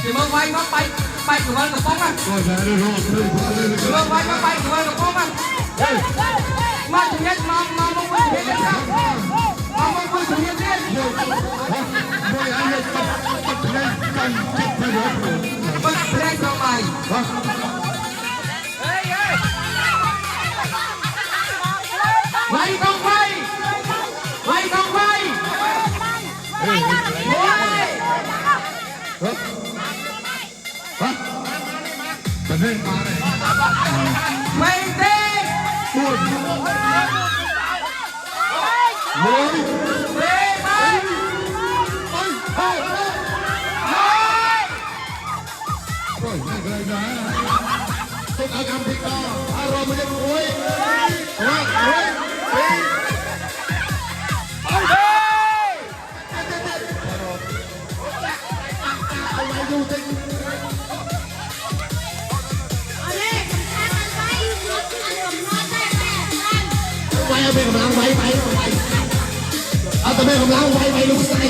thì mơ quay nó bay của mơกับป้องอ่ะmơ quay nó bay của mơกับป้องอ่ะมาถึงเนี้ยมามึงคุยเรื่องกันมามึงคุยถึงเรื่องนี้มันแรงทำไมไว้ต้องไว้ไว้ต้องไว้ไว้ประเทศมาเลย ไม่เต้บุญมวย เต้ไปไม่เคยนะต้องอาการพิการอารมณ์มันจะรวยไปกำลังไปเอาแต่ไม่กำลังไปลูกไส้